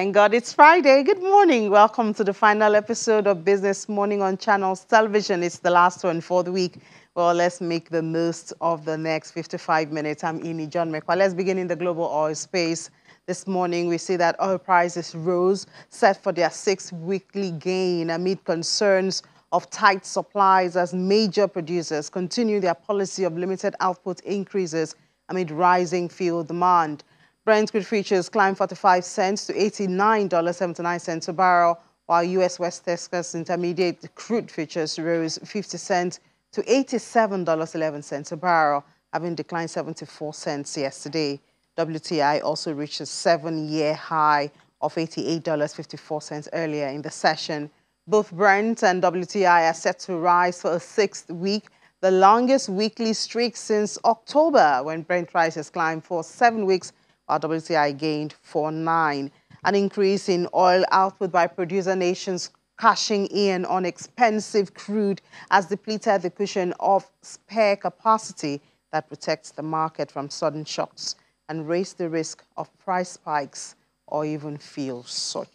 Thank God it's Friday. Good morning. Welcome to the final episode of Business Morning on Channels Television. It's the last one for the week. Well, let's make the most of the next 55 minutes. I'm Ini John McQuarrie. Let's begin in the global oil space. This morning, we see that oil prices rose, set for their sixth weekly gain amid concerns of tight supplies as major producers continue their policy of limited output increases amid rising fuel demand. Brent crude futures climbed 45 cents to $89.79 a barrel, while U.S. West Texas Intermediate crude futures rose 50 cents to $87.11 a barrel, having declined 74 cents yesterday. WTI also reached a 7-year high of $88.54 earlier in the session. Both Brent and WTI are set to rise for a sixth week, the longest weekly streak since October, when Brent prices climbed for 7 weeks, while WTI gained for 9. An increase in oil output by producer nations cashing in on expensive crude has depleted the cushion of spare capacity that protects the market from sudden shocks and raised the risk of price spikes or even fuel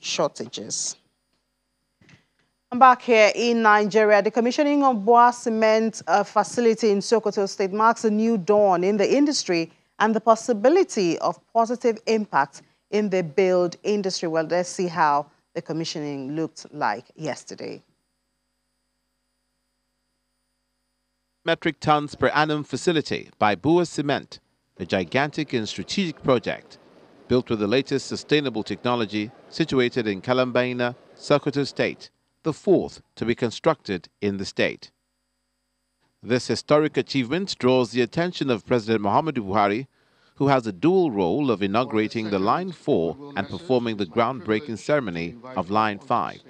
shortages. I'm back here in Nigeria. The commissioning of Boma Cement facility in Sokoto State marks a new dawn in the industry and the possibility of positive impact in the build industry. Well, let's see how the commissioning looked like yesterday. Metric tons per annum facility by Boma Cement, a gigantic and strategic project built with the latest sustainable technology, situated in Kalambaina, Sokoto State, the fourth to be constructed in the state. This historic achievement draws the attention of President Muhammadu Buhari, who has a dual role of inaugurating the Line 4 and performing the groundbreaking ceremony of Line 5.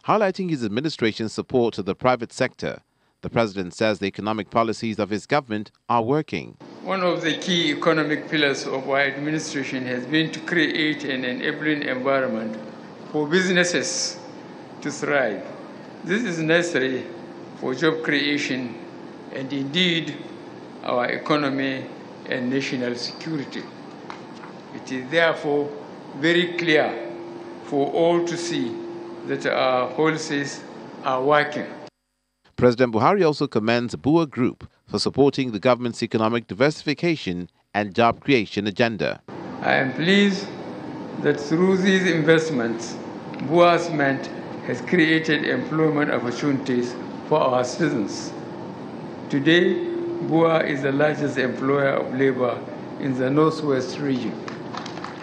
Highlighting his administration's support to the private sector, the president says the economic policies of his government are working. One of the key economic pillars of our administration has been to create an enabling environment for businesses to thrive. This is necessary for job creation and indeed our economy and national security. It is therefore very clear for all to see that our policies are working. President Buhari also commends BUA Group for supporting the government's economic diversification and job creation agenda. I am pleased that through these investments, Boma Cement has created employment opportunities for our citizens. Today, Boma is the largest employer of labor in the Northwest region.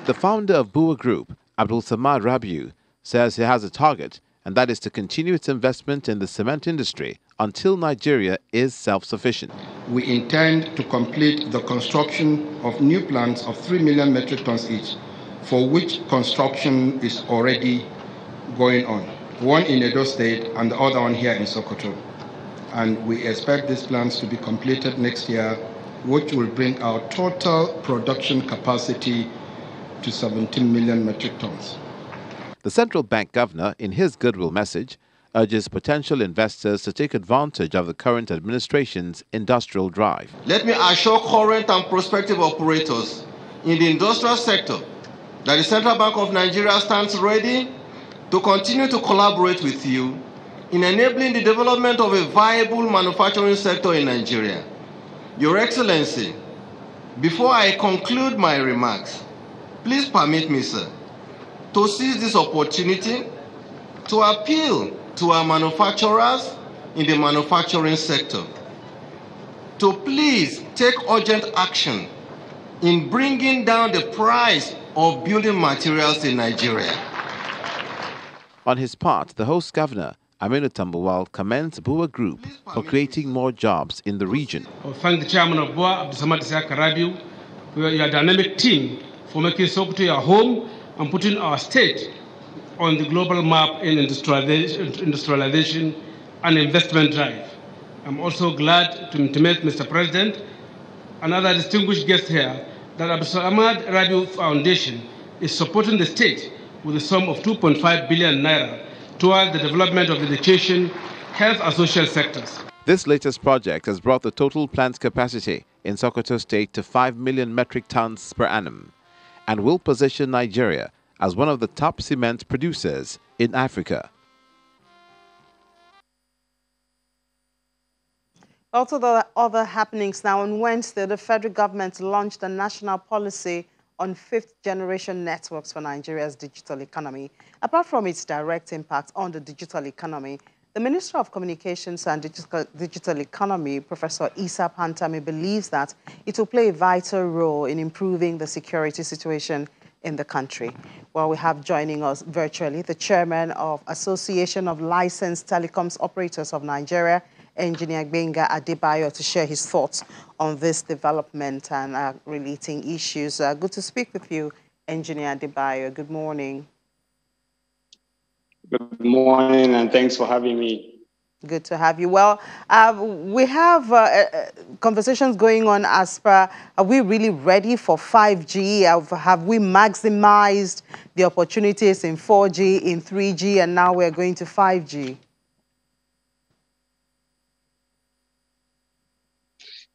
The founder of BUA Group, Abdul Samad Rabiu, says he has a target, and that is to continue its investment in the cement industry until Nigeria is self-sufficient. We intend to complete the construction of new plants of 3 million metric tons each, for which construction is already going on. One in Edo State and the other one here in Sokoto. And we expect these plants to be completed next year, which will bring our total production capacity to 17 million metric tons. The central bank governor, in his goodwill message, urges potential investors to take advantage of the current administration's industrial drive. Let me assure current and prospective operators in the industrial sector that the Central Bank of Nigeria stands ready to continue to collaborate with you in enabling the development of a viable manufacturing sector in Nigeria. Your Excellency, before I conclude my remarks, please permit me, sir, to seize this opportunity to appeal to our manufacturers in the manufacturing sector to please take urgent action in bringing down the price of building materials in Nigeria. On his part, the host governor, Aminu Tambuwal, commends BUA Group for creating more jobs in the region. I thank the chairman of BUA, Abdul Samad Rabiu, for your dynamic team for making Sokoto your home and putting our state on the global map in industrialization and investment drive. I'm also glad to intimate Mr. President and other distinguished guests here that Abdul Samad Rabiu Foundation is supporting the state with a sum of 2.5 billion naira towards the development of education, health and social sectors. This latest project has brought the total plant capacity in Sokoto State to 5 million metric tons per annum. and will position Nigeria as one of the top cement producers in Africa. Also, the other happenings now. On Wednesday, the federal government launched a national policy on fifth-generation networks for Nigeria's digital economy. Apart from its direct impact on the digital economy, the Minister of Communications and Digital Economy, Professor Issa Pantami, believes that it will play a vital role in improving the security situation in the country. Well, we have joining us virtually the chairman of Association of Licensed Telecoms Operators of Nigeria, Engineer Benga Adebayo, to share his thoughts on this development and relating issues. Good to speak with you, Engineer Adebayo. Good morning. Good morning, and thanks for having me. Good to have you. Well, we have conversations going on as per, are we really ready for 5G? Have we maximized the opportunities in 4G, in 3G, and now we're going to 5G?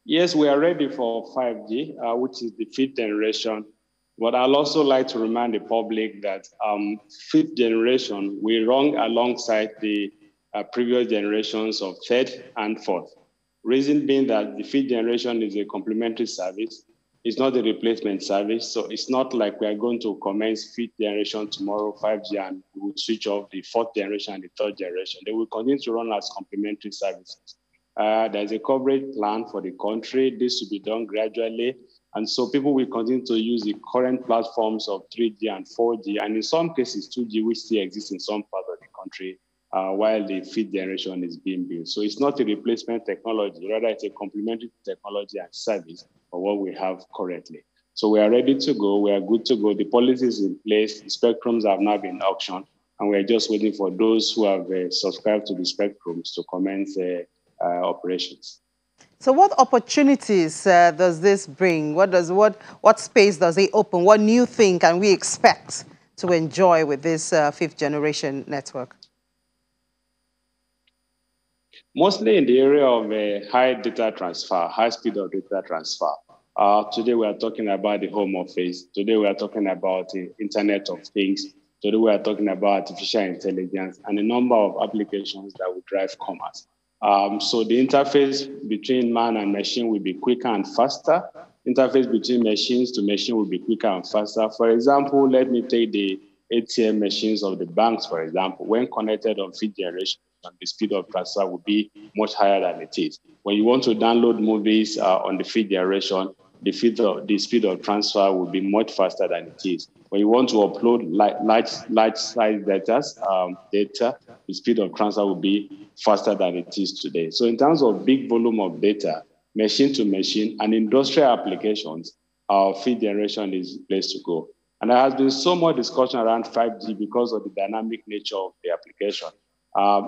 Yes, we are ready for 5G, which is the fifth generation. But I'd also like to remind the public that fifth generation will run alongside the previous generations of third and fourth. Reason being that the fifth generation is a complementary service. It's not a replacement service. So it's not like we are going to commence fifth generation tomorrow, 5G, and we will switch off the fourth generation and the third generation. They will continue to run as complementary services. There's a coverage plan for the country. This should be done gradually. And so people will continue to use the current platforms of 3G and 4G, and in some cases 2G, which still exists in some parts of the country, while the fifth generation is being built. So it's not a replacement technology, rather it's a complementary technology and service for what we have currently. So we are ready to go. We are good to go. The policy is in place. The spectrums have now been auctioned, and we are just waiting for those who have subscribed to the spectrums to commence operations. So what opportunities does this bring? What space does it open? What new thing can we expect to enjoy with this fifth generation network? Mostly in the area of high data transfer, high speed of data transfer. Today we are talking about the home office. Today we are talking about the Internet of Things. Today we are talking about artificial intelligence and a number of applications that will drive commerce. So the interface between man and machine will be quicker and faster. Interface between machines to machine will be quicker and faster. For example, let me take the ATM machines of the banks, for example. When connected on fifth generation, the speed of transfer will be much higher than it is. When you want to download movies on the fifth generation, the speed of transfer will be much faster than it is. When you want to upload large size data, the speed of transfer will be faster than it is today. So in terms of big volume of data, machine to machine and industrial applications, our fifth generation is the place to go. And there has been so much discussion around 5G because of the dynamic nature of the application.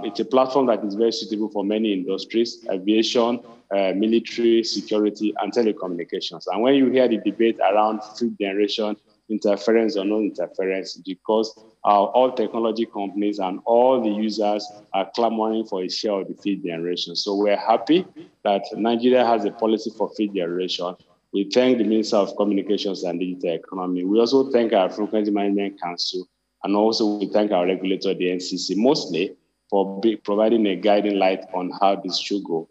It's a platform that is very suitable for many industries, aviation, military, security, and telecommunications. And when you hear the debate around fifth generation, interference or no interference, because all technology companies and all the users are clamoring for a share of the fifth generation. So we're happy that Nigeria has a policy for fifth generation. We thank the Minister of Communications and Digital Economy. We also thank our Frequency Management Council, and also we thank our regulator, the NCC, mostly for providing a guiding light on how this should go.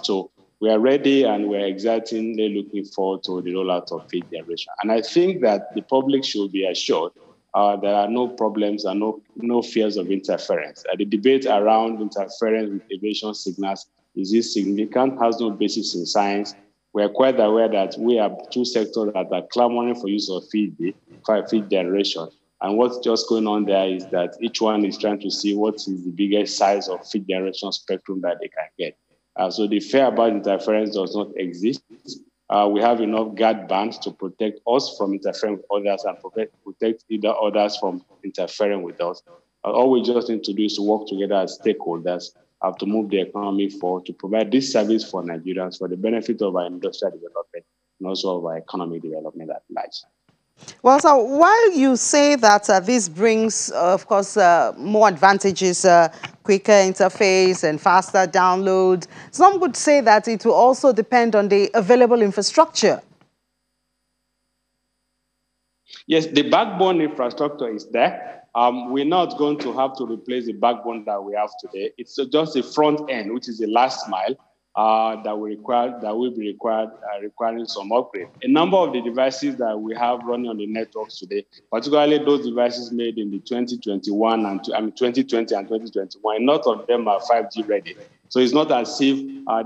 So we are ready and we're excitingly looking forward to the rollout of fifth generation. And I think that the public should be assured there are no problems and no fears of interference. The debate around interference with aviation signals, is this significant, has no basis in science. We're quite aware that we have two sectors that are clamoring for use of fifth generation. And what's just going on there is that each one is trying to see what is the biggest size of fifth generation spectrum that they can get. So the fear about interference does not exist. We have enough guard bands to protect us from interfering with others and protect either others from interfering with us. All we just need to do is to work together as stakeholders to move the economy forward, to provide this service for Nigerians for the benefit of our industrial development and also of our economic development at large. Well, so while you say that this brings, of course, more advantages, quicker interface and faster download, some would say that it will also depend on the available infrastructure. Yes, the backbone infrastructure is there. We're not going to have to replace the backbone that we have today. It's just the front end, which is the last mile, that will be requiring some upgrade. A number of the devices that we have running on the networks today, particularly those devices made in the 2021 and 2020 and 2021, a lot of them are 5G ready. So it's not as if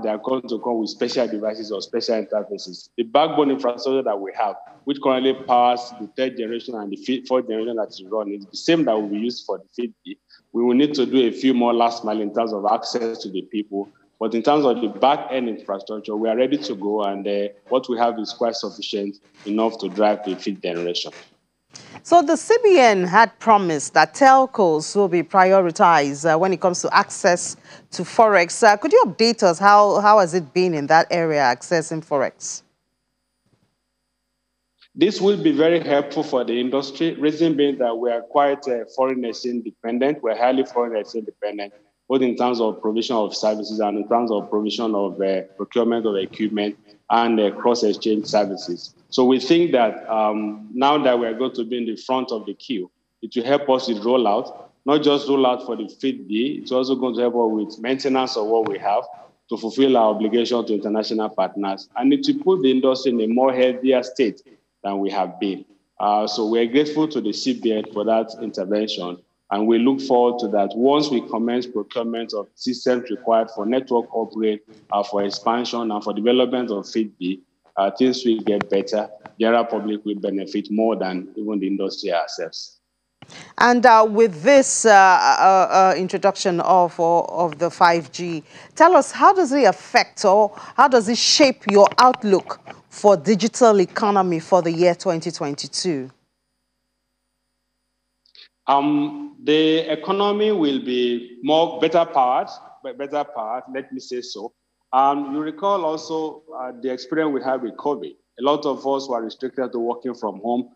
they are going to come with special devices or special interfaces. The backbone infrastructure that we have, which currently powers the third generation and the fourth generation that is running, is the same that will be used for the 5G. We will need to do a few more last mile in terms of access to the people. But in terms of the back-end infrastructure, we are ready to go, and what we have is quite sufficient enough to drive the fifth generation. So the CBN had promised that telcos will be prioritized when it comes to access to forex. Could you update us? How has it been in that area, accessing forex? This will be very helpful for the industry, reason being that we are quite foreign exchange dependent. We're highly foreign exchange dependent, both in terms of provision of services and in terms of provision of procurement of equipment and cross-exchange services. So we think that now that we are going to be in the front of the queue, it will help us with rollout, not just rollout for the 5G, it's also going to help us with maintenance of what we have to fulfill our obligation to international partners, and it will put the industry in a more healthier state than we have been. So we're grateful to the CBN for that intervention, and we look forward to that once we commence procurement of systems required for network upgrade, for expansion, and for development of 5G. Things will get better. The general public will benefit more than even the industry ourselves. And with this introduction of the 5G, tell us, how does it affect or how does it shape your outlook for digital economy for the year 2022? The economy will be better powered, let me say so. You recall also the experience we had with COVID. A lot of us were restricted to working from home.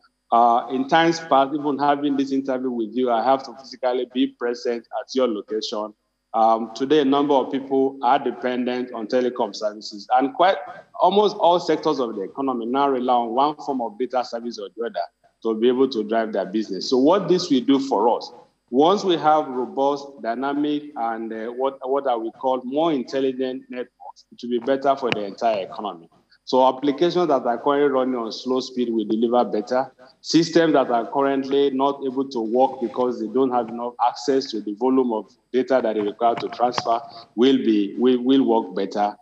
In times past, even having this interview with you, I have to physically be present at your location. Today, a number of people are dependent on telecom services, and almost all sectors of the economy now rely on one form of data service or the other to be able to drive their business. So what this will do for us, once we have robust, dynamic, and what I will call more intelligent networks, it will be better for the entire economy. So applications that are currently running on slow speed will deliver better. Systems that are currently not able to work because they don't have enough access to the volume of data that they require to transfer will work better.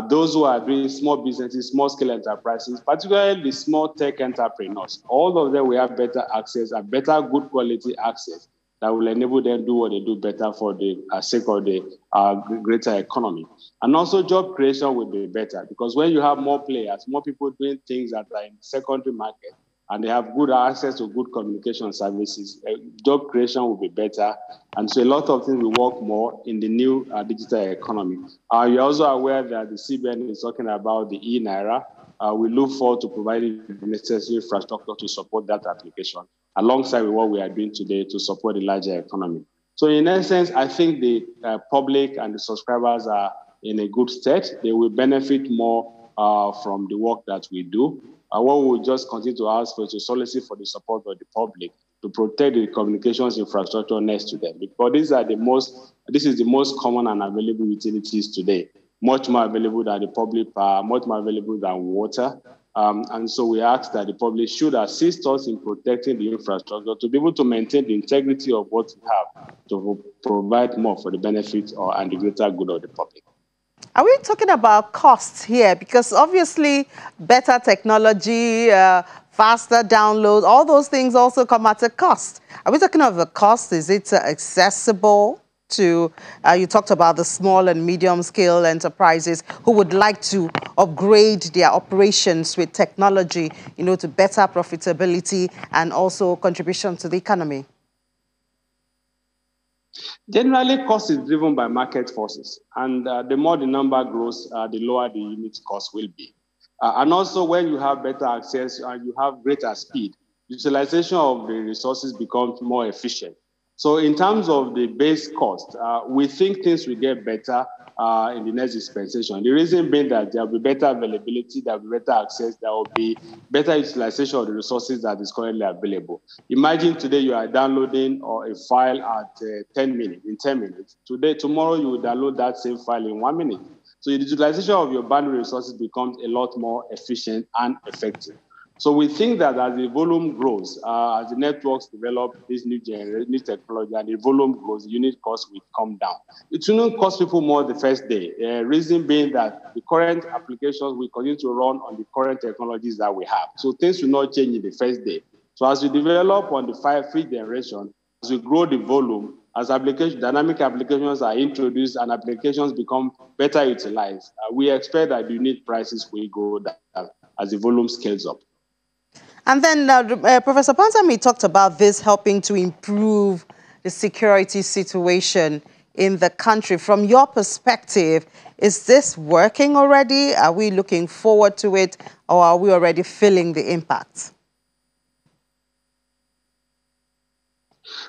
Those who are doing small businesses, small-scale enterprises, particularly the small tech entrepreneurs, all of them will have better access, a better, good quality access that will enable them to do what they do better for the sake of the greater economy. And also job creation will be better, because when you have more players, more people doing things that are in the secondary market, and they have good access to good communication services, job creation will be better. And so a lot of things will work more in the new digital economy. You're also aware that the CBN is talking about the e-Naira. We look forward to providing the necessary infrastructure to support that application, alongside with what we are doing today to support the larger economy. So in essence, I think the public and the subscribers are in a good state. They will benefit more from the work that we do. What we will just continue to ask for is to solicit for the support of the public to protect the communications infrastructure next to them, because this is the most common and available utilities today, much more available than the public power, much more available than water. And so we ask that the public should assist us in protecting the infrastructure to be able to maintain the integrity of what we have, to provide more for the benefit and the greater good of the public. Are we talking about costs here? Because obviously better technology, faster download, all those things also come at a cost. Are we talking of a cost? Is it accessible to, you talked about the small and medium scale enterprises who would like to upgrade their operations with technology, to better profitability and also contribution to the economy? Generally, cost is driven by market forces, and the more the number grows, the lower the unit cost will be. And also, when you have better access and you have greater speed, utilization of the resources becomes more efficient. So in terms of the base cost, we think things will get better in the next dispensation. The reason being that there will be better availability, there will be better access, there will be better utilization of the resources that is currently available. Imagine today you are downloading a file at 10 minutes, in 10 minutes. Tomorrow you will download that same file in 1 minute. So the utilization of your bandwidth resources becomes a lot more efficient and effective. So we think that as the volume grows, as the networks develop this new technology and the volume grows, the unit cost will come down. It will not cost people more the first day. Reason being that the current applications will continue to run on the current technologies that we have. So things will not change in the first day. So as we develop on the 5th generation, as we grow the volume, as dynamic applications are introduced and applications become better utilized, we expect that the unit prices will go down as the volume scales up. And then Professor Pantami talked about this helping to improve the security situation in the country. From your perspective, is this working already? Are we looking forward to it, or are we already feeling the impact?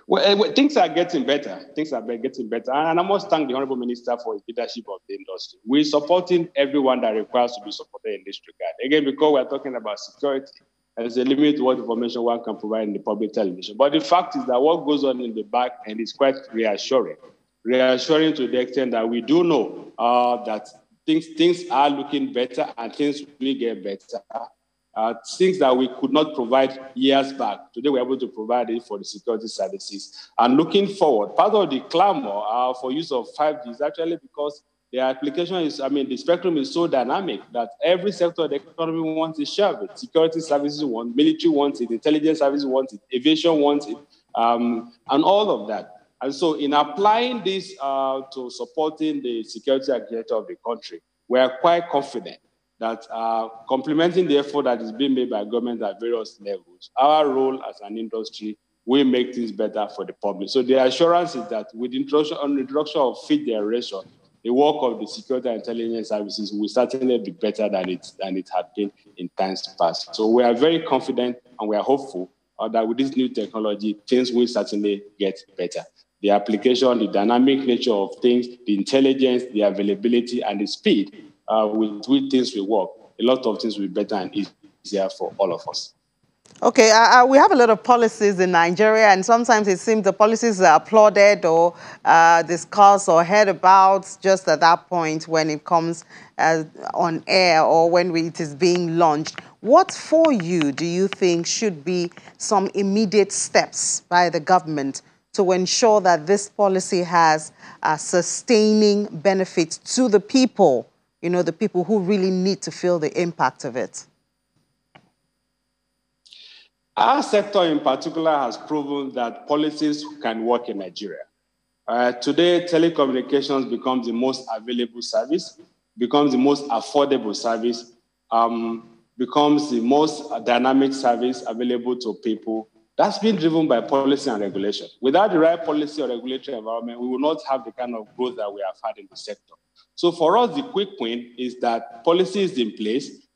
Well, things are getting better. Things are getting better. And I must thank the Honorable Minister for his leadership of the industry. We're supporting everyone that requires to be supported in this regard. Again, because we're talking about security, there's a limit to what information one can provide in the public television. But the fact is that what goes on in the back end is quite reassuring. Reassuring to the extent that we do know that things are looking better and things will get better. Things that we could not provide years back. Today, we're able to provide it for the security services. And looking forward, part of the clamor for use of 5G is actually because the application is, the spectrum is so dynamic that every sector of the economy wants to share it. Security services want, military wants it, intelligence services want it, aviation wants it, and all of that. And so in applying this to supporting the security architecture of the country, we are quite confident that complementing the effort that is being made by government at various levels, our role as an industry will make things better for the public. So the assurance is that with the introduction of 5th generation, the work of the security and intelligence services will certainly be better than it had been in times past. So we are very confident and we are hopeful that with this new technology, things will certainly get better. The application, the dynamic nature of things, the intelligence, the availability, and the speed with which things will work, a lot of things will be better and easier for all of us. Okay, we have a lot of policies in Nigeria, and sometimes it seems the policies are applauded or discussed or heard about just at that point when it comes on air or when it is being launched. What for you do you think should be some immediate steps by the government to ensure that this policy has sustaining benefits to the people, the people who really need to feel the impact of it? Our sector in particular has proven that policies can work in Nigeria. Today, telecommunications becomes the most available service, becomes the most affordable service, becomes the most dynamic service available to people. That's been driven by policy and regulation. Without the right policy or regulatory environment, we will not have the kind of growth that we have had in the sector. So for us, the quick win is that policy is in place.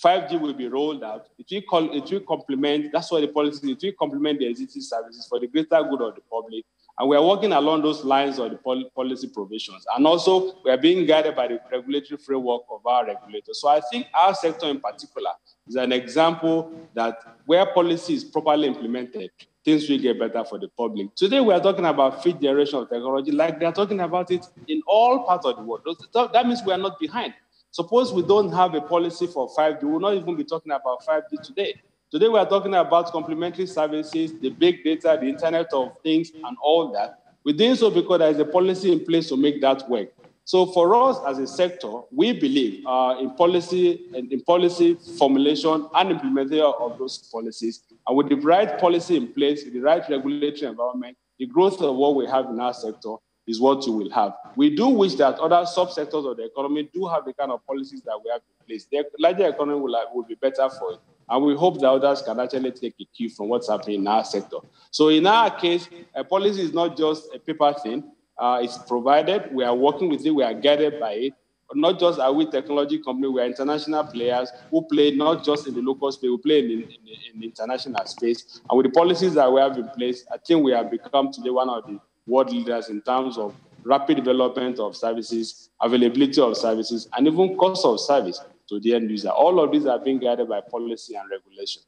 5G will be rolled out. It will complement, that's why the policy, it will complement the existing services for the greater good of the public. And we are working along those lines of the policy provisions. And also, we are being guided by the regulatory framework of our regulators. So I think our sector in particular is an example that where policy is properly implemented, things will get better for the public. Today, we are talking about 5th generation of technology, like they are talking about it in all parts of the world. That means we are not behind. Suppose we don't have a policy for 5G, we will not even be talking about 5G today. Today, we are talking about complementary services, the big data, the Internet of Things, and all that. We're doing so because there is a policy in place to make that work. So for us as a sector, we believe in policy formulation and implementation of those policies. And with the right policy in place, the right regulatory environment, the growth of what we have in our sector is what you will have. We do wish that other subsectors of the economy do have the kind of policies that we have in place. The larger economy will be better for it. And we hope that others can actually take a cue from what's happening in our sector. So in our case, a policy is not just a paper thing. It's provided. We are working with it. We are guided by it. But not just are we technology company, we are international players who play not just in the local space, we play in the international space. And with the policies that we have in place, I think we have become today one of the world leaders in terms of rapid development of services, availability of services, and even cost of service to the end user. All of these are being guided by policy and regulation.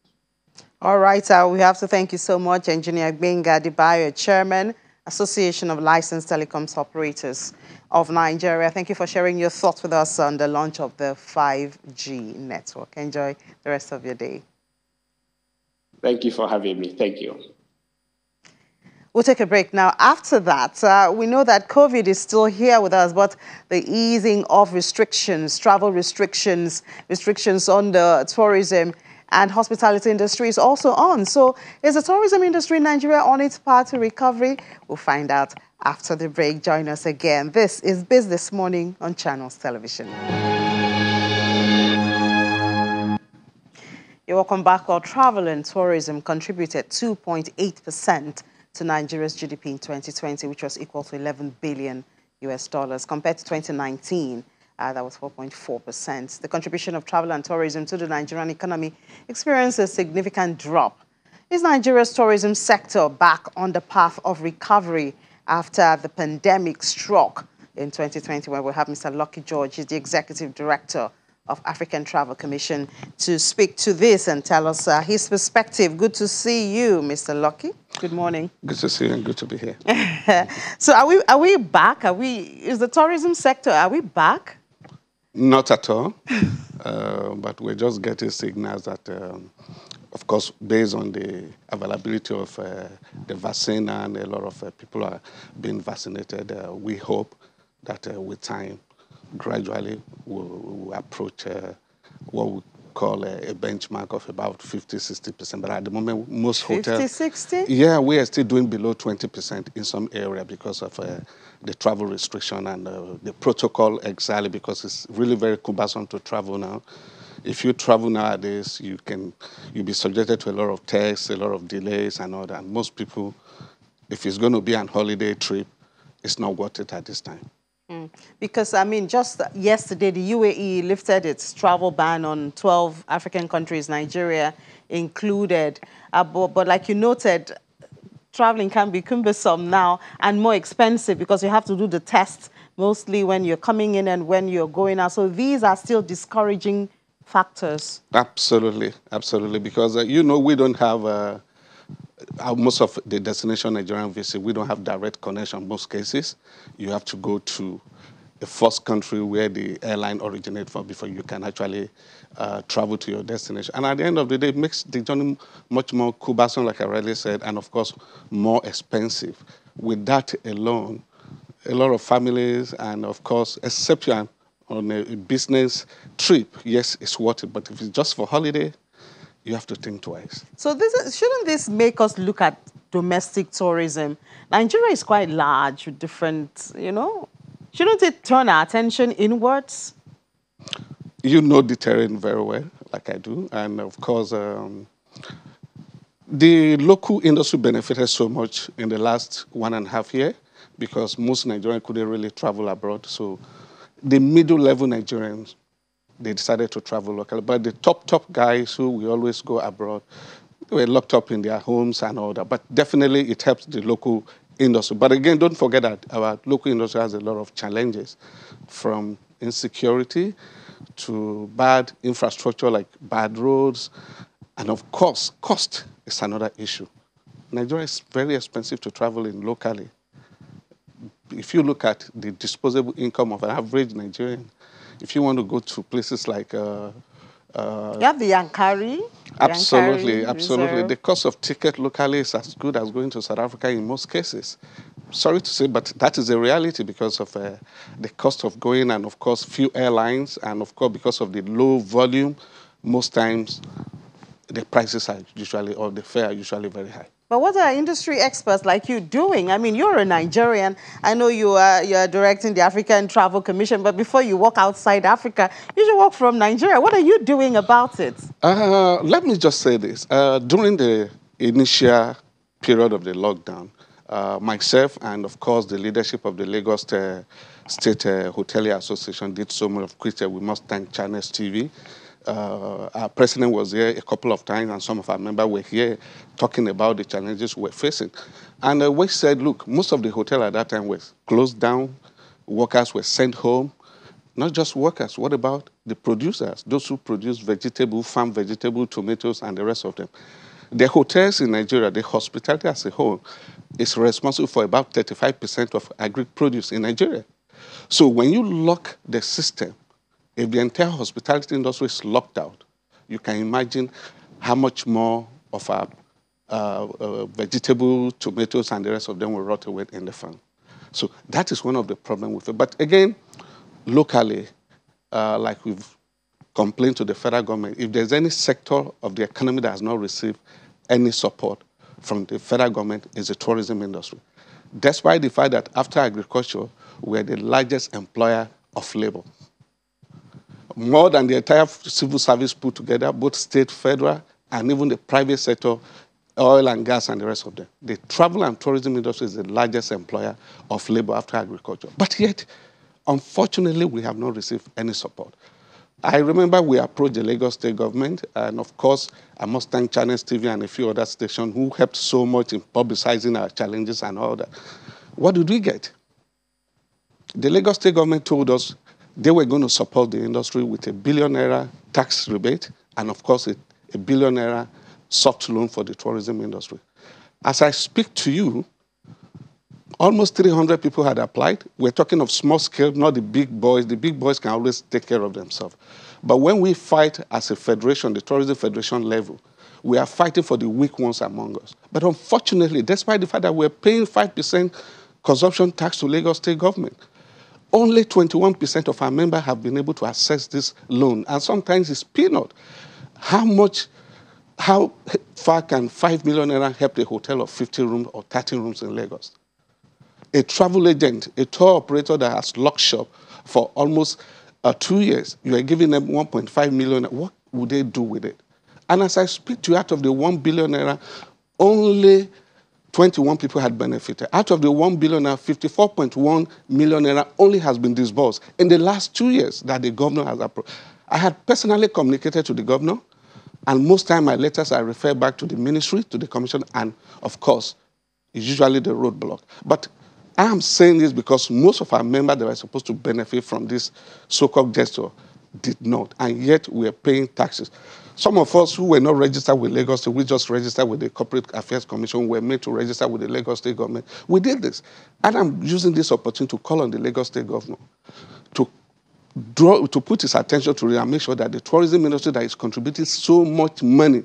All right, we have to thank you so much, Engineer Gbenga Dibayo, Chairman, Association of Licensed Telecoms Operators of Nigeria. Thank you for sharing your thoughts with us on the launch of the 5G network. Enjoy the rest of your day. Thank you for having me. Thank you. We'll take a break now. After that, we know that COVID is still here with us, but the easing of restrictions, travel restrictions, restrictions on the tourism and hospitality industry is also on. So is the tourism industry in Nigeria on its path to recovery? We'll find out after the break. Join us again. This is Business Morning on Channels Television. You're welcome back. Well, travel and tourism contributed 2.8% to Nigeria's GDP in 2020, which was equal to 11 billion US dollars. Compared to 2019, that was 4.4%. The contribution of travel and tourism to the Nigerian economy experienced a significant drop. Is Nigeria's tourism sector back on the path of recovery after the pandemic struck in 2020, where we have Mr. Lucky George? He's the Executive Director of African Travel Commission, to speak to this and tell us his perspective. Good to see you, Mr. Lucky. Good morning. Good to see you and good to be here. So are we back? Is the tourism sector, are we back? Not at all, but we're just getting signals that, of course, based on the availability of the vaccine and a lot of people are being vaccinated, we hope that with time, gradually we'll approach what we call a benchmark of about 50–60%. But at the moment, most hotels... 50–60? Yeah, we are still doing below 20% in some area because of the travel restriction and the protocol exactly, because it's really very cumbersome to travel now. If you travel nowadays, you'll be subjected to a lot of tests, a lot of delays and all that. And most people, if it's going to be an holiday trip, it's not worth it at this time. Because, I mean, just yesterday, the UAE lifted its travel ban on 12 African countries, Nigeria included. But like you noted, traveling can be cumbersome now and more expensive because you have to do the tests mostly when you're coming in and when you're going out. So these are still discouraging factors. Absolutely, absolutely. Because, we don't have... most of the destination Nigerian visit, we don't have direct connection in most cases. You have to go to the first country where the airline originates from before you can actually travel to your destination. And at the end of the day, it makes the journey much more cumbersome, like I already said, and of course, more expensive. With that alone, a lot of families and of course, exception on a business trip, yes, it's worth it. But if it's just for holiday, you have to think twice. So shouldn't this make us look at domestic tourism? Nigeria is quite large with different, shouldn't it turn our attention inwards? You know the terrain very well, like I do. And of course, the local industry benefited so much in the last 1.5 years because most Nigerians couldn't really travel abroad. So the middle-level Nigerians, they decided to travel locally. But the top guys who we always go abroad, they were locked up in their homes and all that. But definitely it helps the local industry. But again, don't forget that our local industry has a lot of challenges, from insecurity to bad infrastructure like bad roads. And of course, cost is another issue. Nigeria is very expensive to travel in locally. If you look at the disposable income of an average Nigerian, if you want to go to places like... you have the Yankari. Absolutely, Yankari absolutely. Reserve. The cost of ticket locally is as good as going to South Africa in most cases. Sorry to say, but that is a reality because of the cost of going and, of course, few airlines. And, of course, because of the low volume, most times the prices are usually, or the fare are usually very high. But what are industry experts like you doing? I mean, you're a Nigerian. I know you are directing the African Travel Commission, but before you walk outside Africa, you should walk from Nigeria. What are you doing about it? Let me just say this. During the initial period of the lockdown, myself and, of course, the leadership of the Lagos State Hotelier Association did so much of which we must thank Channels TV. our president was here a couple of times, and some of our members were here talking about the challenges we're facing. And we said, look, most of the hotels at that time were closed down, workers were sent home. Not just workers, what about the producers, those who produce vegetable, farm vegetable, tomatoes, and the rest of them? The hotels in Nigeria, the hospitality as a whole, is responsible for about 35% of agri-produce in Nigeria. So when you lock the system, if the entire hospitality industry is locked out, you can imagine how much more of our vegetable, tomatoes, and the rest of them will rot away in the farm. So that is one of the problems with it. But again, locally, like we've complained to the federal government, if there's any sector of the economy that has not received any support from the federal government, is the tourism industry. Despite the fact that after agriculture, we're the largest employer of labor. More than the entire civil service put together, both state, federal, and even the private sector, oil and gas and the rest of them. The travel and tourism industry is the largest employer of labor after agriculture. But yet, unfortunately, we have not received any support. I remember we approached the Lagos state government, and of course, I must thank Channels TV and a few other stations who helped so much in publicizing our challenges and all that. What did we get? The Lagos state government told us they were going to support the industry with a billion-naira tax rebate and, of course, a billion-naira soft loan for the tourism industry. As I speak to you, almost 300 people had applied. We're talking of small scale, not the big boys. The big boys can always take care of themselves. But when we fight as a federation, the tourism federation level, we are fighting for the weak ones among us. But unfortunately, despite the fact that we're paying 5% consumption tax to Lagos state government, only 21% of our members have been able to access this loan. And sometimes it's peanut. How far can 5 million naira help a hotel of 50 rooms or 30 rooms in Lagos? A travel agent, a tour operator that has locked shop for almost 2 years, you are giving them 1.5 million. What would they do with it? And as I speak to you, out of the 1 billion naira, only 21 people had benefited. Out of the 1 billion naira, 54.1 million naira only has been disbursed in the last 2 years that the governor has approved. I had personally communicated to the governor, and most time my letters I refer back to the ministry, to the commission, and of course, it's usually the roadblock. But I am saying this because most of our members that were supposed to benefit from this so-called gesture did not, and yet we are paying taxes. Some of us who were not registered with Lagos State, we just registered with the Corporate Affairs Commission, were made to register with the Lagos State government. We did this. And I'm using this opportunity to call on the Lagos State governor to put his attention to it and make sure that the tourism industry that is contributing so much money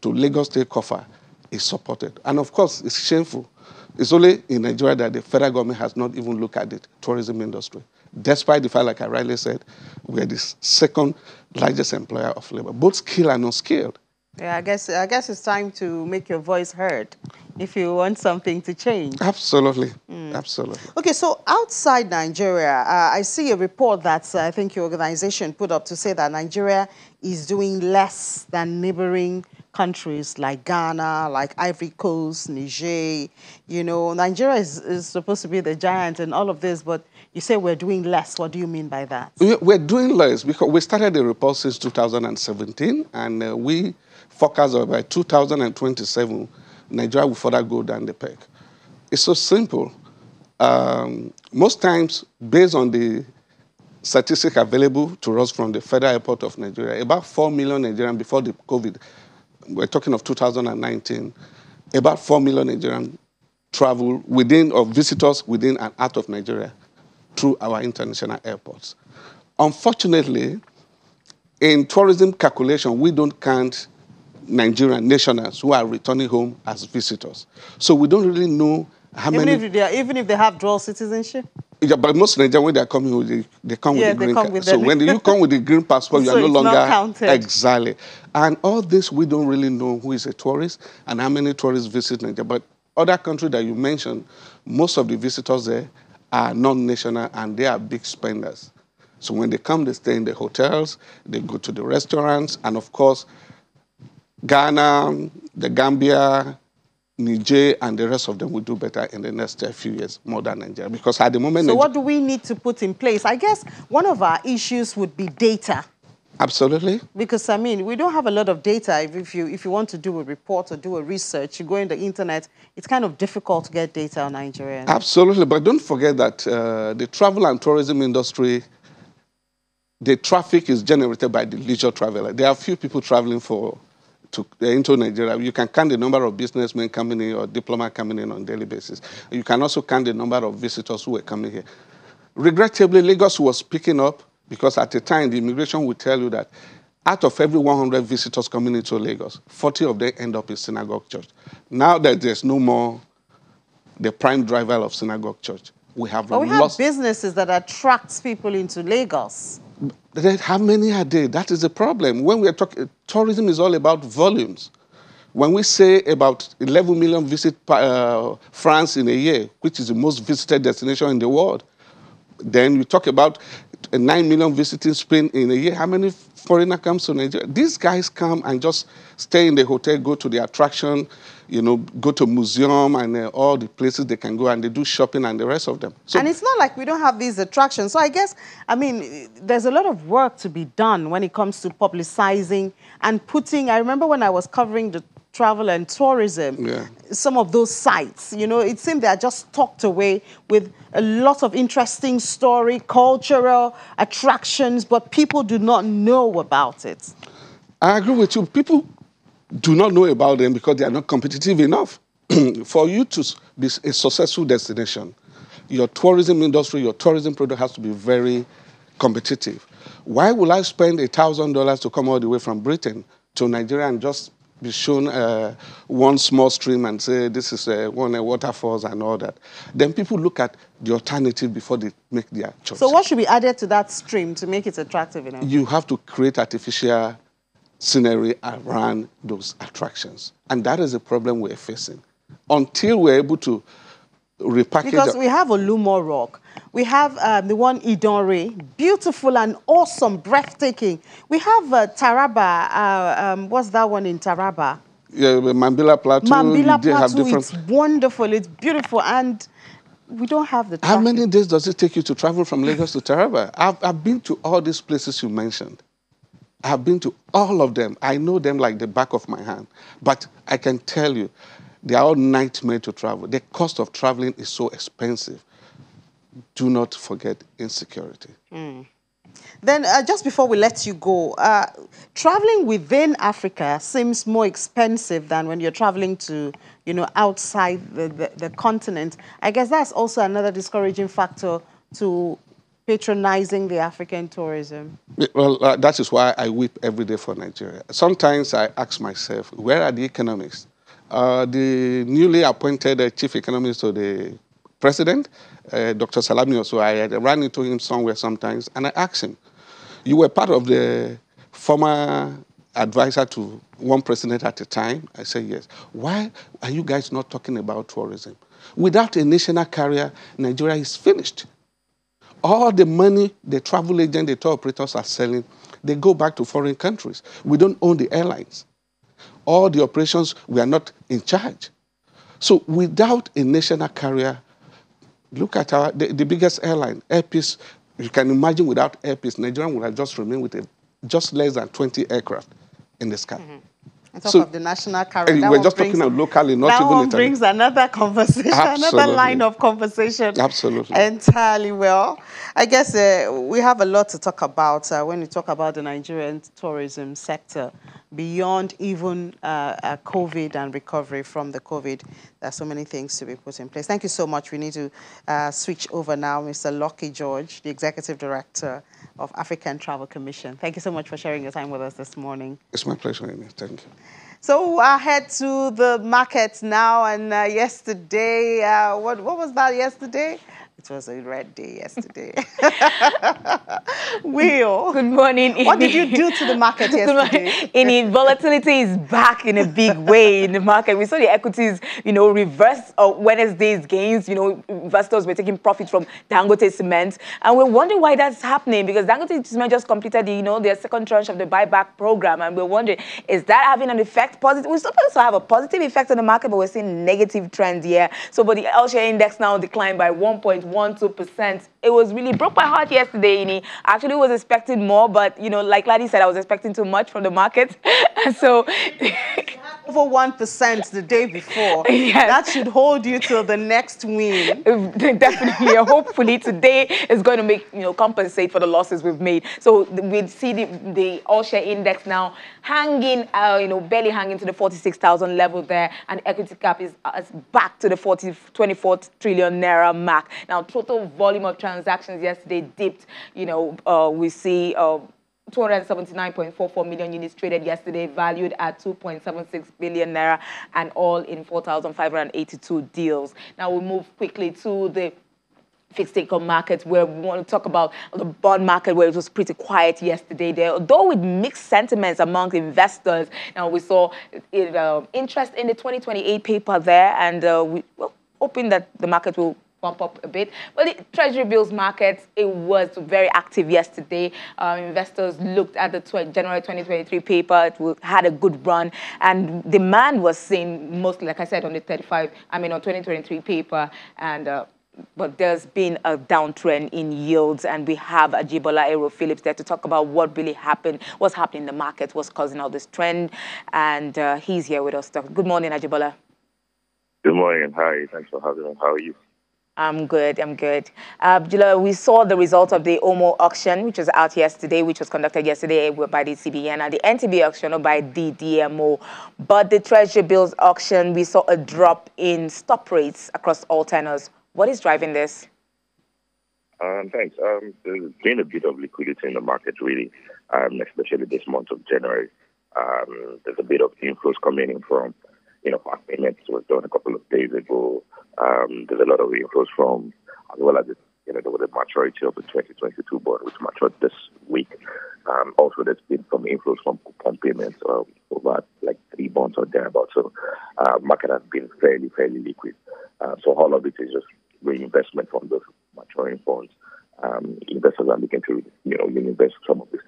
to Lagos State coffer is supported. And of course, it's shameful. It's only in Nigeria that the federal government has not even looked at the tourism industry. Despite the fact, like I rightly said, we are the second largest employer of labor, both skilled and unskilled. Yeah, I guess it's time to make your voice heard if you want something to change. Absolutely, absolutely. Okay, so outside Nigeria, I see a report that I think your organization put up to say that Nigeria is doing less than neighboring countries like Ghana, like Ivory Coast, Niger. You know, Nigeria is supposed to be the giant in all of this, but you say we're doing less. What do you mean by that? We're doing less because we started the report since 2017, and we forecast that by 2027, Nigeria will further go down the peg. It's so simple. Most times, based on the statistics available to us from the Federal Airport of Nigeria, about 4 million Nigerians before the COVID, we're talking of 2019, about 4 million Nigerians travel within, or visitors within and out of Nigeria through our international airports. Unfortunately, in tourism calculation, we don't count Nigerian nationals who are returning home as visitors. So we don't really know how many... Even if they have dual citizenship? Yeah, but most Nigerians, when they're coming, they come with the green card. So when you come with the green passport, you so are no longer... not counted. Exactly. And all this, we don't really know who is a tourist and how many tourists visit Nigeria. But other countries that you mentioned, most of the visitors there are non-national and they are big spenders. So when they come, they stay in the hotels, they go to the restaurants, and of course, Ghana, the Gambia, Niger, and the rest of them will do better in the next few years, more than Nigeria. Because at the moment... So what do we need to put in place? I guess one of our issues would be data. Absolutely. Because, I mean, we don't have a lot of data. If you want to do a report or do a research, you go in the internet, it's kind of difficult to get data on Nigerians. Absolutely. But don't forget that the travel and tourism industry, the traffic is generated by the leisure traveler. There are few people traveling into Nigeria. You can count the number of businessmen coming in or diplomats coming in on a daily basis. You can also count the number of visitors who are coming here. Regrettably, Lagos was picking up because at the time, the immigration would tell you that out of every 100 visitors coming into Lagos, 40 of them end up in synagogue church. Now that there's no more the prime driver of synagogue church, we have but we have businesses that attract people into Lagos. How many are there? That is the problem. When we are talking, tourism is all about volumes. When we say about 11 million visit France in a year, which is the most visited destination in the world, then we talk about 9 million visiting Spain in a year. How many foreigners come to Nigeria? These guys come and just stay in the hotel, go to the attraction, you know, go to museum and all the places they can go, and they do shopping and the rest of them. So, and it's not like we don't have these attractions. So I guess, I mean, there's a lot of work to be done when it comes to publicizing and putting. I remember when I was covering the travel and tourism, some of those sites, you know, it seemed they are just tucked away with a lot of interesting story, cultural attractions, but people do not know about it. I agree with you. People do not know about them because they are not competitive enough. For you to be a successful destination, your tourism industry, your tourism product has to be very competitive. Why will I spend $1,000 to come all the way from Britain to Nigeria and just be shown one small stream and say this is one waterfalls and all that? Then people look at the alternative before they make their choice. So what should be added to that stream to make it attractive enough? You have to create artificial scenery around those attractions. And that is a problem we're facing. Until we're able to repackage... Because we have Olumo Rock. We have the one Idonre, beautiful and awesome, breathtaking. We have Taraba, what's that one in Taraba? Yeah, Mambila Plateau. Mambila Plateau, it's wonderful, it's beautiful, and we don't have the traffic. How many days does it take you to travel from Lagos to Taraba? I've been to all these places you mentioned. I've been to all of them. I know them like the back of my hand. But I can tell you, they are all nightmare to travel. The cost of traveling is so expensive. Do not forget insecurity. Then just before we let you go, traveling within Africa seems more expensive than when you're traveling to, you know, outside the continent. I guess that's also another discouraging factor to patronizing the African tourism. Well, that is why I weep every day for Nigeria. Sometimes I ask myself, where are the economists? The newly appointed chief economist of the president, Dr. Salami, also, I ran into him somewhere sometimes, and I asked him, you were part of the former advisor to one president at the time? I said, yes. Why are you guys not talking about tourism? Without a national carrier, Nigeria is finished. All the money the travel agent, the tour operators are selling, they go back to foreign countries. We don't own the airlines. All the operations, we are not in charge. So without a national carrier, look at the biggest airline, Air Peace. You can imagine without Air Peace, Nigeria would have just remained with just less than 20 aircraft in the sky. On top of the national carrier. We're just talking about locally, not even That brings another conversation, another line of conversation. Absolutely. Entirely. Well, I guess we have a lot to talk about when we talk about the Nigerian tourism sector. Beyond even COVID and recovery from the COVID, there are so many things to be put in place. Thank you so much. We need to switch over now. Mr. Lucky George, the Executive Director of African Travel Commission. Thank you so much for sharing your time with us this morning. It's my pleasure, Amy. Thank you. So I head to the market now, and yesterday, what was that yesterday? It was a red day yesterday. Will. Good morning. What did you do to the market yesterday? Volatility is back in a big way in the market. We saw the equities, you know, reverse Wednesday's gains. You know, investors were taking profit from Dangote Cement. And we're wondering why that's happening, because Dangote Cement just completed, their second tranche of the buyback program. And we're wondering, is that having an effect? Positive? We're supposed to have a positive effect on the market, but we're seeing negative trends here. So, but the L-share index now declined by 1.1%. 0.12%. It was really broke my heart yesterday, Ini. Actually was expecting more, but, you know, like Ladi said, I was expecting too much from the market. So... over 1% the day before. Yes. That should hold you till the next win. Definitely. Hopefully today is going to make, you know, compensate for the losses we've made. So we see the all-share index now hanging, you know, barely hanging to the 46,000 level there, and equity cap is back to the 24 trillion naira mark. Now, total volume of transactions yesterday dipped. You know, we see 279.44 million units traded yesterday, valued at 2.76 billion naira, and all in 4,582 deals. Now we move quickly to the fixed income markets, where we want to talk about the bond market, where it was pretty quiet yesterday there, although with mixed sentiments among investors. Now we saw interest in the 2028 paper there, and we're hoping that the market will bump up a bit. But the Treasury bills market, it was very active yesterday. Investors looked at the January 2023 paper. It had a good run, and demand was seen mostly, like I said, on the 2023 paper, and but there's been a downtrend in yields, and we have Ajibola Aero Phillips there to talk about what really happened, what's happening in the market, what's causing all this trend, and he's here with us. Good morning, Ajibola. Good morning. Hi. Thanks for having me. How are you? I'm good. We saw the result of the OMO auction, which was out yesterday, which was conducted yesterday by the CBN, and the NTB auction by the DMO. But the Treasury bills auction, we saw a drop in stop rates across all tenors. What is driving this? Thanks. There's been a bit of liquidity in the market, really, especially this month of January. There's a bit of inflows coming in from, you know, part payments was done a couple of days ago. There's a lot of inflows from, as well as, you know, there was a maturity of the 2022 bond, which matured this week. Also, there's been some inflows from coupon payments over like 3 bonds or thereabouts. So, market has been fairly liquid. So all of it is just reinvestment from those maturing bonds. Investors are looking to, you know, invest some of this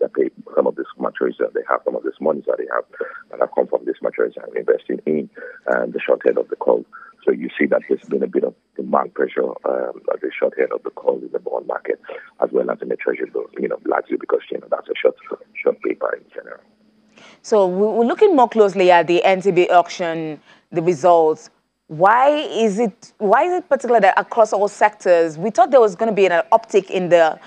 maturities that they have, some of this monies that they have that have come from this maturities and investing in the short head of the call. So you see that there's been a bit of demand pressure at the short head of the call in the bond market, as well as in the treasury bill, you know, largely because, you know, that's a short paper in general. So we're looking more closely at the NTB auction, the results. Why is it particular that across all sectors, we thought there was going to be an uptick in the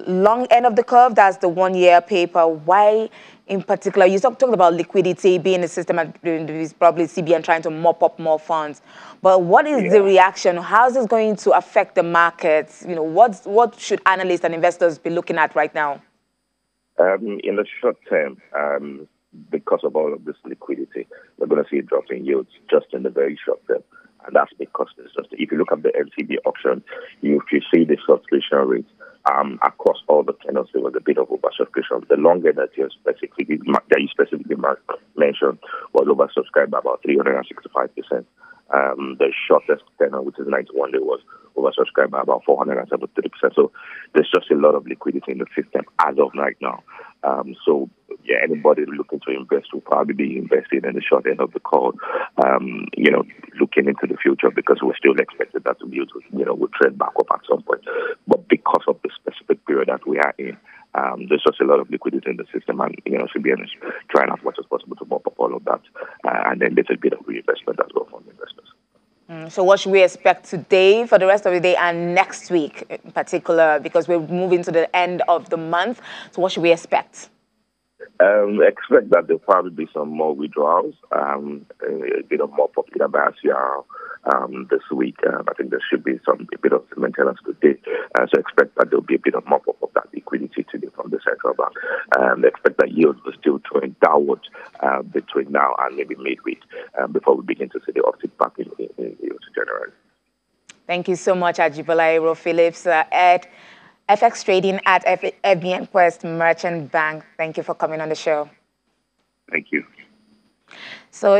long end of the curve, that's the 1-year paper. Why in particular? You talked about liquidity being in the system, and probably CBN trying to mop up more funds. But what is the reaction? How is this going to affect the markets? You know, what should analysts and investors be looking at right now? In the short term, because of all of this liquidity, we're going to see a drop in yields just in the very short term. And that's because if you look at the NTB auction, if you see the subscription rates across all the tenors, there was a bit of oversubscription. The longer that you specifically mentioned was oversubscribed by about 365%. The shortest tenor, which is 91 days, was oversubscribed by about 473%. So there's just a lot of liquidity in the system as of right now. So yeah, anybody looking to invest will probably be invested in the short end of the call, you know, looking into the future, because we're still expecting that to be, you know, will trend back up at some point. But because of the specific period that we are in, there's just a lot of liquidity in the system, and, you know, should be trying as much as possible to mop up all of that, and then there's a bit of reinvestment as well from investors. So what should we expect today, for the rest of the day, and next week in particular, because we're moving to the end of the month? So what should we expect? Expect that there'll probably be some more withdrawals, a bit of more popular bias this week. I think there should be a bit of maintenance today. So expect that there'll be a bit of mop up of that liquidity today from the central bank. Expect that yields will still trend downward between now and maybe midweek before we begin to see the uptick back in yields generally. Thank you so much, Ajibola Aero Phillips, at FX Trading at FBN Quest Merchant Bank. Thank you for coming on the show. Thank you. So,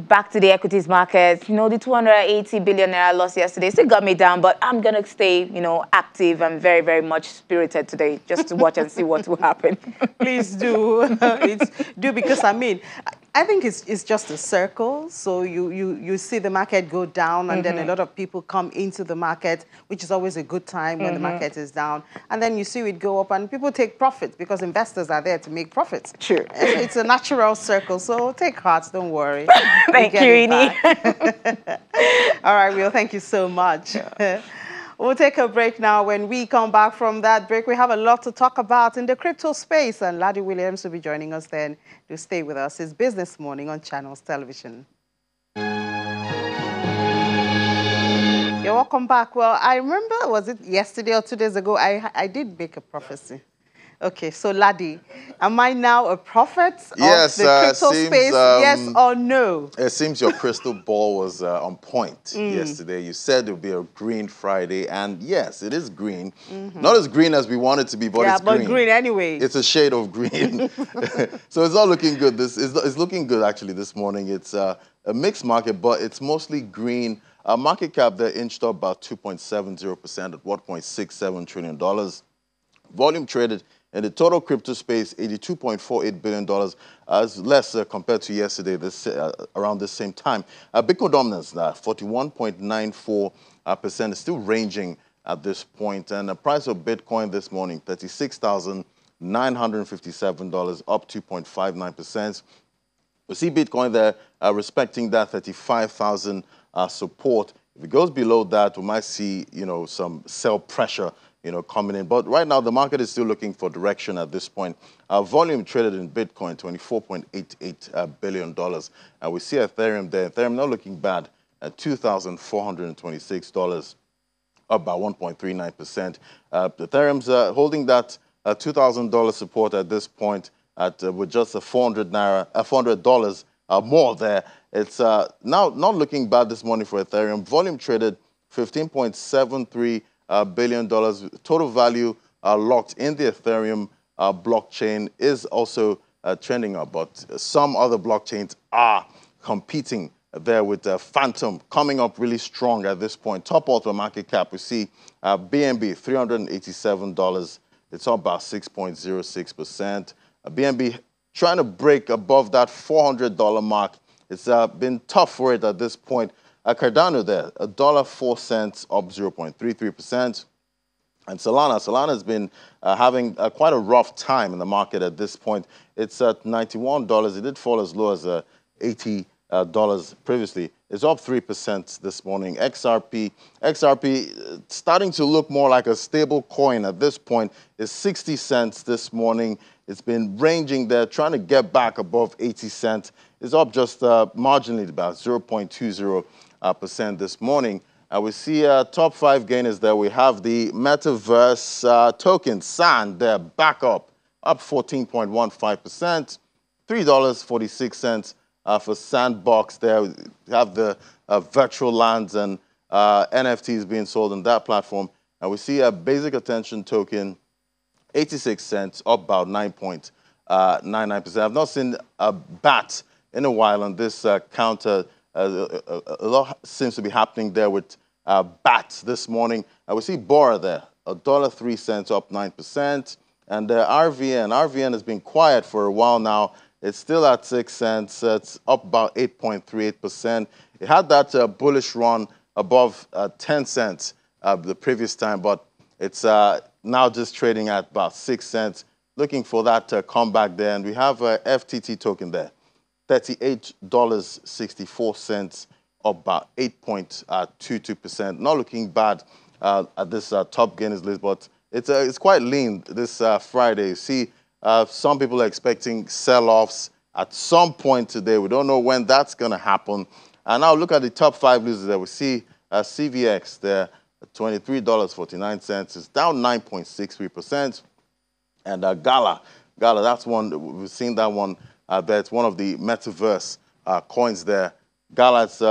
back to the equities market. You know, the 280 billion naira loss yesterday still got me down, but I'm going to stay, active and very, very much spirited today just to watch and see what will happen. Please do. Do because, I think it's just a circle. So you see the market go down and then a lot of people come into the market, which is always a good time when the market is down. And then you see it go up and people take profits because investors are there to make profits. True. It's a natural circle. So take heart, don't worry. Thank you, Ini. All right, Will, thank you so much. Yeah. We'll take a break now. When we come back from that break, we have a lot to talk about in the crypto space, and Laddie Williams will be joining us then. To stay with us. It's Business Morning on Channels Television. You're welcome back. Well, I remember, was it yesterday or 2 days ago, I did make a prophecy. Okay, so Laddie, am I now a prophet of the crypto space, yes or no? It seems your crystal ball was on point yesterday. You said it would be a green Friday, and yes, it is green. Not as green as we want it to be, but it's green. Yeah, but green anyway. It's a shade of green. So it's not looking good. It's looking good, actually, this morning. It's a mixed market, but it's mostly green. Market cap there inched up about 2.70% at $1.67 trillion. Volume traded in the total crypto space, $82.48 billion, is less compared to yesterday, around the same time. Bitcoin dominance, 41.94%, is still ranging at this point. And the price of Bitcoin this morning, $36,957, up 2.59%. We see Bitcoin there respecting that 35,000 support. If it goes below that, we might see, some sell pressure coming in. But right now, the market is still looking for direction at this point. Volume traded in Bitcoin, $24.88 billion. And we see Ethereum there. Ethereum not looking bad at $2,426, up by 1.39%. Ethereum's holding that $2,000 support at this point with just $400 more there. It's now not looking bad this morning for Ethereum. Volume traded $15.73 billion. Total value locked in the Ethereum blockchain is also trending up, but some other blockchains are competing there with Phantom coming up really strong at this point. Top auto market cap, we see BNB, $387. It's up about 6.06%. BNB trying to break above that $400 mark. It's been tough for it at this point. Cardano there, $1.04, up 0.33%. And Solana has been having quite a rough time in the market at this point. It's at $91. It did fall as low as $80 previously. It's up 3% this morning. XRP starting to look more like a stable coin at this point. It's 60 cents this morning. It's been ranging there, trying to get back above 80 cents. It's up just marginally, about 0.20% this morning. We see top 5 gainers there. We have the Metaverse token, SAND, there, back up 14.15%, $3.46 for Sandbox there. We have the virtual lands and NFTs being sold on that platform. And we see a basic attention token, 86 cents, up about 9.99%. I've not seen a BAT in a while on this counter. A lot seems to be happening there with BAT this morning. We see Bora there, $1.03, up 9%. And RVN has been quiet for a while now. It's still at 6 cents. It's up about 8.38%. It had that bullish run above 10 cents the previous time, but it's now just trading at about 6 cents. Looking for that comeback there. And we have a FTT token there, $38.64, up about 8.22%. Not looking bad at this top gainers list, but it's quite lean this Friday. You see, some people are expecting sell-offs at some point today. We don't know when that's going to happen. And now look at the top 5 losers there. We see CVX there, $23.49. It's down 9.63%. And Gala, that's one, we've seen that one there. It's one of the Metaverse coins there. Gala's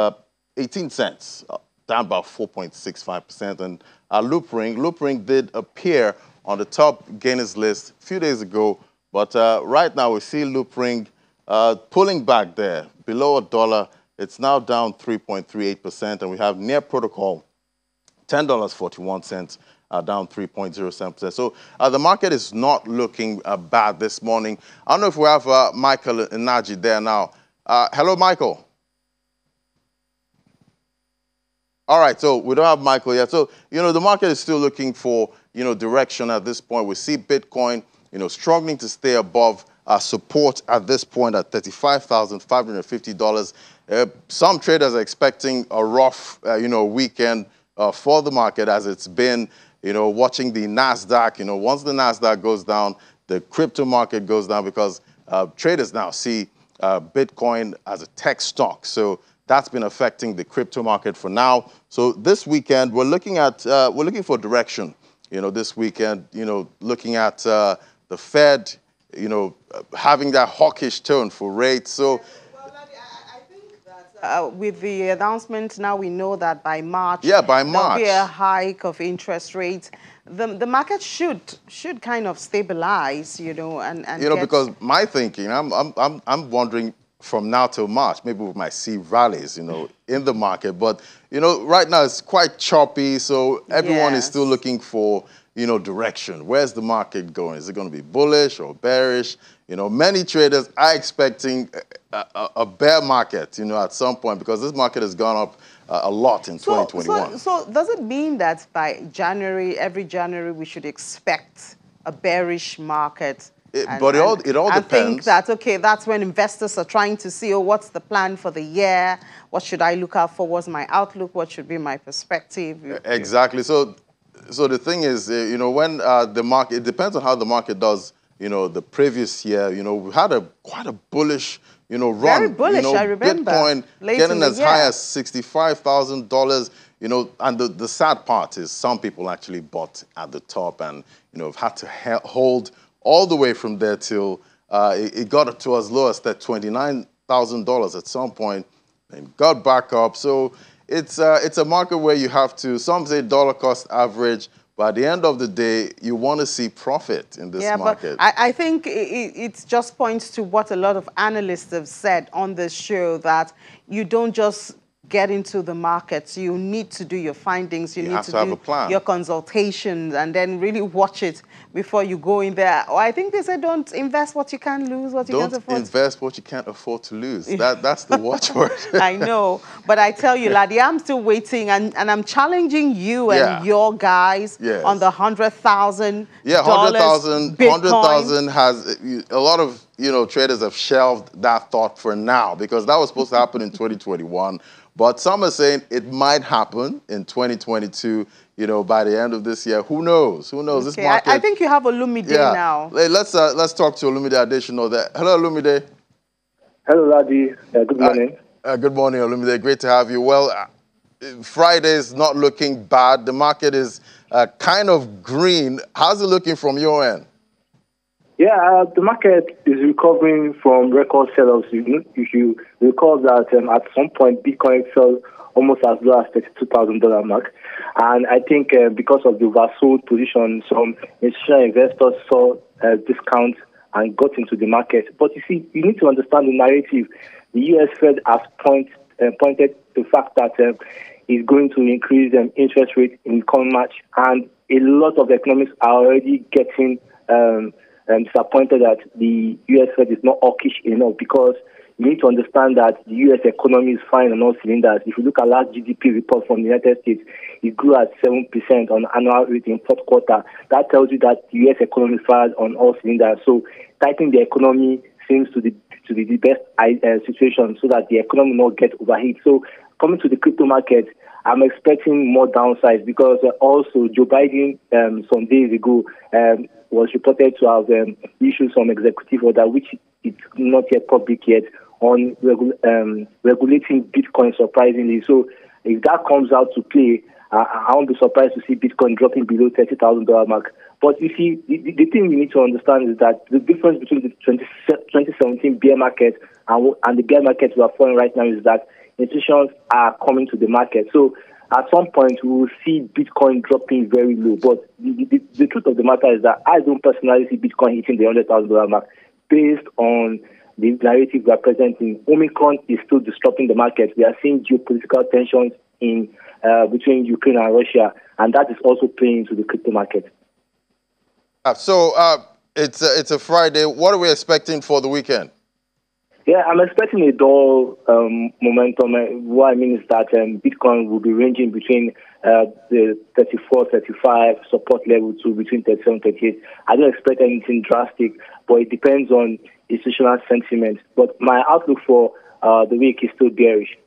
18 cents, down about 4.65%. And Loopring did appear on the top gainers list a few days ago. But right now we see Loopring pulling back there, below $1. It's now down 3.38%, and we have near protocol $10.41, down 3.07%. So the market is not looking bad this morning. I don't know if we have Michael Inaji there now. Hello, Michael. All right, so we don't have Michael yet. So, the market is still looking for, direction at this point. We see Bitcoin, struggling to stay above support at this point at $35,550. Some traders are expecting a rough, weekend for the market, as it's been, watching the NASDAQ. Once the NASDAQ goes down, the crypto market goes down because traders now see Bitcoin as a tech stock. So that's been affecting the crypto market for now. So this weekend, we're looking for direction. This weekend, looking at the Fed, having that hawkish tone for rates. So I think that with the announcement now, we know that by March, there'll be a hike of interest rates. The market should kind of stabilize, and because my thinking, I'm wondering from now till March, maybe we might see rallies, in the market. But right now it's quite choppy, so everyone is still looking for direction. Where's the market going? Is it going to be bullish or bearish? Many traders are expecting a bear market, at some point, because this market has gone up a lot in 2021. So does it mean that by January, every January, we should expect a bearish market? It all depends. I think that, okay, that's when investors are trying to see, what's the plan for the year? What should I look out for? What's my outlook? What should be my perspective? Exactly. So the thing is, when the market, it depends on how the market does, the previous year. We had quite a bullish, run. Very bullish, I remember. Bitcoin getting as high as $65,000, and the sad part is some people actually bought at the top and, have had to hold all the way from there till it got to as low as that $29,000 at some point and got back up. So it's a market where you have to, some say dollar cost average, but at the end of the day, you want to see profit in this market. But I think it just points to what a lot of analysts have said on this show, that you don't just get into the markets. You need to do your findings. You need to have a plan. Your consultations, and then really watch it before you go in there. Or I think they said, don't invest what you can't lose, what you can't afford. Don't invest what you can't afford to lose. That's the watchword. I know. But I tell you, Laddie, I'm still waiting, and I'm challenging you and your guys on the $100,000. Yeah, 100,000 has, a lot of traders have shelved that thought for now, because that was supposed to happen in 2021. But some are saying it might happen in 2022, by the end of this year. Who knows? Who knows? Okay. This market. I think you have Olumide now. Let's talk to Olumide Adesina there. Hello, Olumide. Hello, Laddie. Good morning. Good morning, Olumide. Great to have you. Well, Friday is not looking bad. The market is kind of green. How's it looking from your end? Yeah, the market is recovering from record sell-offs. If you recall that at some point, Bitcoin fell almost as low as $32,000 mark. And I think because of the oversold position, some institutional investors saw discounts and got into the market. But you see, you need to understand the narrative. The U.S. Fed has pointed to the fact that it's going to increase interest rates in the coming March. And a lot of economists are already getting disappointed that the U.S. Fed is not hawkish enough, because you need to understand that the U.S. economy is fine on all cylinders. If you look at last GDP report from the United States, it grew at 7% on annual rate in fourth quarter. That tells you that the U.S. economy fired on all cylinders. So tightening the economy seems to be the best situation, so that the economy will not get overheat. So coming to the crypto market, I'm expecting more downsides, because also Joe Biden some days ago was reported to have issued some executive order, which is not yet public yet, on regulating Bitcoin, surprisingly. So if that comes out to play, I won't be surprised to see Bitcoin dropping below $30,000 mark. But you see, the thing you need to understand is that the difference between the 2017 bear market and the bear market we are following right now is that institutions are coming to the market. So at some point, we will see Bitcoin dropping very low. But the truth of the matter is that I don't personally see Bitcoin hitting the $100,000 mark, based on the narrative we are present in. Omicron is still disrupting the market. We are seeing geopolitical tensions in between Ukraine and Russia, and that is also playing into the crypto market. So it's a Friday. What are we expecting for the weekend? Yeah, I'm expecting a dull momentum. What I mean is that Bitcoin will be ranging between the 34, 35 support level to between 37, 38. I don't expect anything drastic, but it depends on institutional sentiment. But my outlook for the week is still bearish.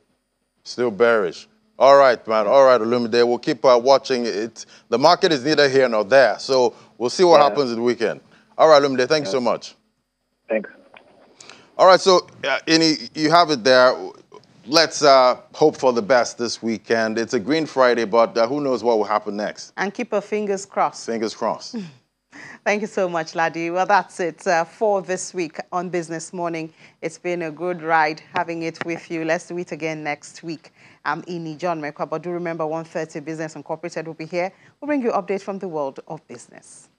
Still bearish. All right, man. All right, Olumide. We'll keep watching it. The market is neither here nor there, so we'll see what happens in the weekend. All right, Olumide. Thank you so much. Thanks. All right, so Ini, you have it there. Let's hope for the best this weekend. It's a Green Friday, but who knows what will happen next? And keep our fingers crossed. Fingers crossed. Thank you so much, Ladi. Well, that's it for this week on Business Morning. It's been a good ride having it with you. Let's do it again next week. I'm Ini John Mekwa, but do remember 1:30 Business Incorporated will be here. We'll bring you updates from the world of business.